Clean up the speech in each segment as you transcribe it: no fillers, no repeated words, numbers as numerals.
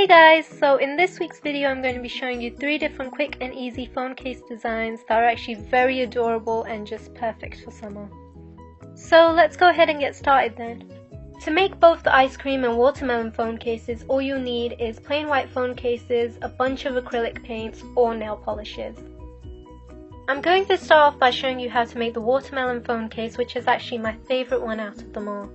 Hey guys, so in this week's video I'm going to be showing you 3 different quick and easy phone case designs that are actually very adorable and just perfect for summer. So let's go ahead and get started then. To make both the ice cream and watermelon phone cases, all you'll need is plain white phone cases, a bunch of acrylic paints or nail polishes. I'm going to start off by showing you how to make the watermelon phone case, which is actually my favourite one out of them all.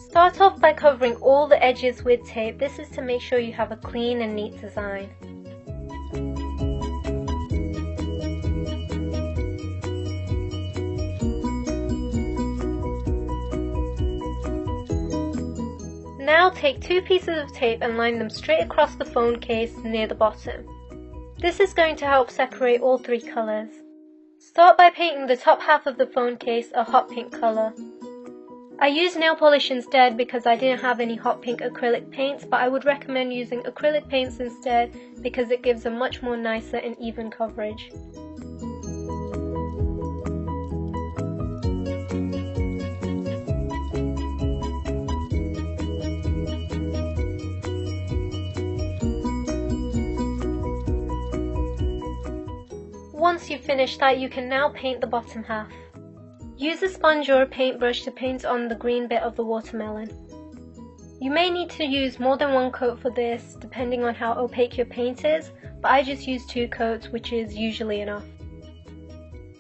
Start off by covering all the edges with tape. This is to make sure you have a clean and neat design. Now take 2 pieces of tape and line them straight across the phone case near the bottom. This is going to help separate all 3 colours. Start by painting the top half of the phone case a hot pink colour. I used nail polish instead because I didn't have any hot pink acrylic paints, but I would recommend using acrylic paints instead because it gives a much more nicer and even coverage. Once you've finished that, you can now paint the bottom half. Use a sponge or a paintbrush to paint on the green bit of the watermelon. You may need to use more than 1 coat for this, depending on how opaque your paint is, but I just use 2 coats, which is usually enough.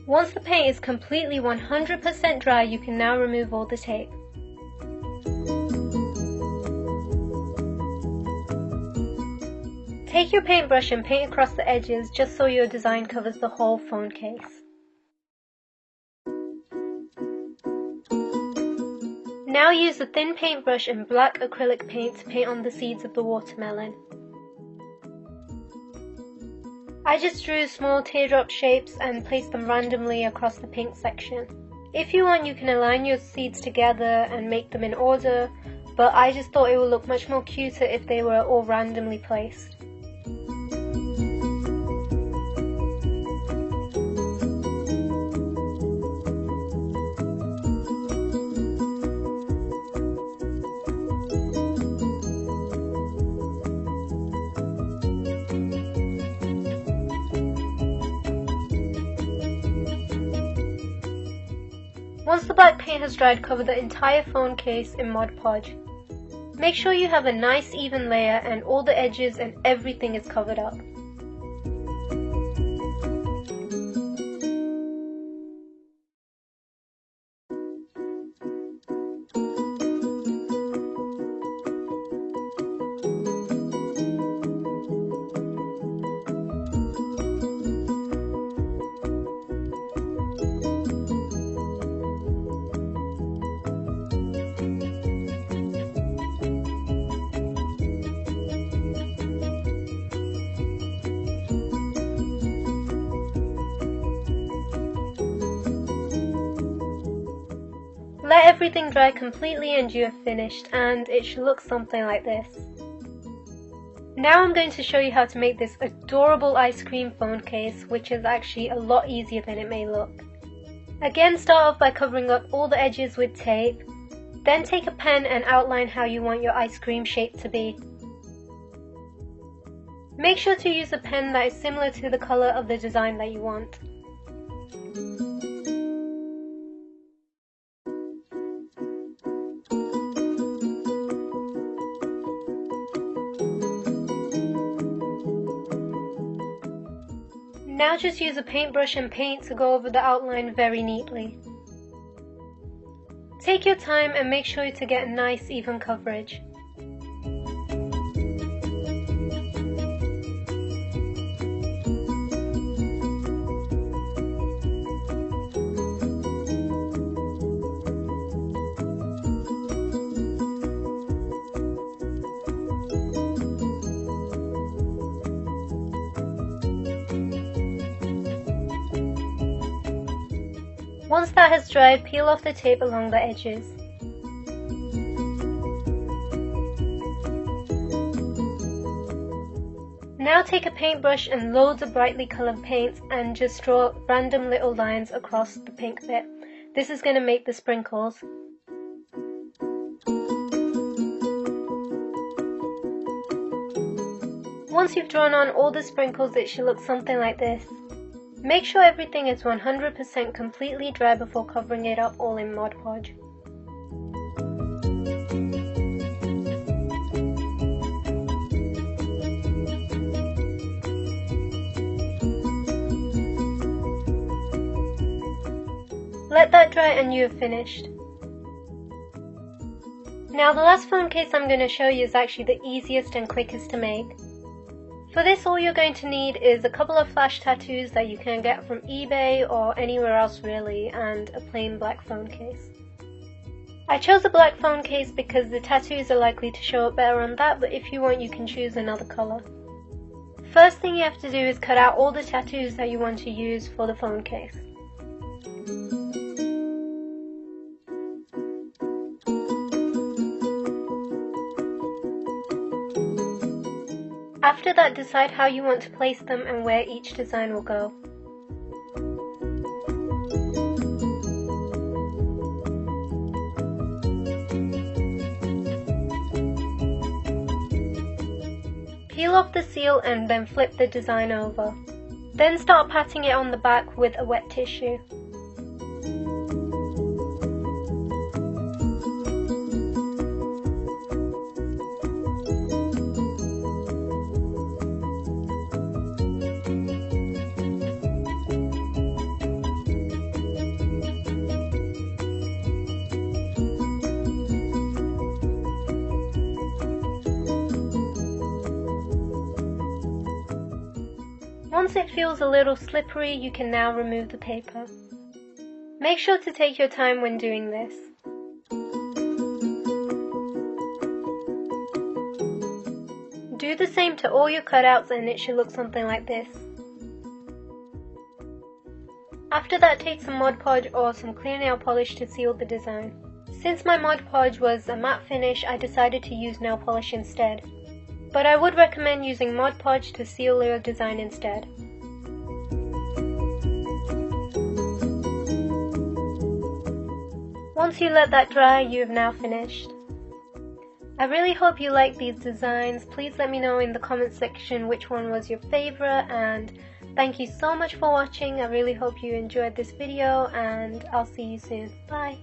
Once the paint is completely 100% dry, you can now remove all the tape. Take your paintbrush and paint across the edges just so your design covers the whole phone case. Now use a thin paintbrush and black acrylic paint to paint on the seeds of the watermelon. I just drew small teardrop shapes and placed them randomly across the pink section. If you want, you can align your seeds together and make them in order, but I just thought it would look much more cuter if they were all randomly placed. Once the black paint has dried, cover the entire phone case in Mod Podge. Make sure you have a nice even layer and all the edges and everything is covered up. Let everything dry completely and you have finished, and it should look something like this. Now I'm going to show you how to make this adorable ice cream phone case, which is actually a lot easier than it may look. Again, start off by covering up all the edges with tape, then take a pen and outline how you want your ice cream shape to be. Make sure to use a pen that is similar to the colour of the design that you want. Now just use a paintbrush and paint to go over the outline very neatly. Take your time and make sure to get a nice even coverage. Once that has dried, peel off the tape along the edges. Now take a paintbrush and loads of brightly coloured paints and just draw random little lines across the pink bit. This is going to make the sprinkles. Once you've drawn on all the sprinkles, it should look something like this. Make sure everything is 100% completely dry before covering it up all in Mod Podge. Let that dry and you have finished. Now the last phone case I'm going to show you is actually the easiest and quickest to make. For this, all you're going to need is a couple of flash tattoos that you can get from eBay or anywhere else really, and a plain black phone case. I chose a black phone case because the tattoos are likely to show up better on that, but if you want you can choose another colour. First thing you have to do is cut out all the tattoos that you want to use for the phone case. After that, decide how you want to place them and where each design will go. Peel off the seal and then flip the design over. Then start patting it on the back with a wet tissue. Once it feels a little slippery, you can now remove the paper. Make sure to take your time when doing this. Do the same to all your cutouts and it should look something like this. After that, take some Mod Podge or some clear nail polish to seal the design. Since my Mod Podge was a matte finish, I decided to use nail polish instead. But I would recommend using Mod Podge to seal your design instead. Once you let that dry, you have now finished. I really hope you like these designs. Please let me know in the comment section which one was your favorite, and thank you so much for watching. I really hope you enjoyed this video and I'll see you soon. Bye!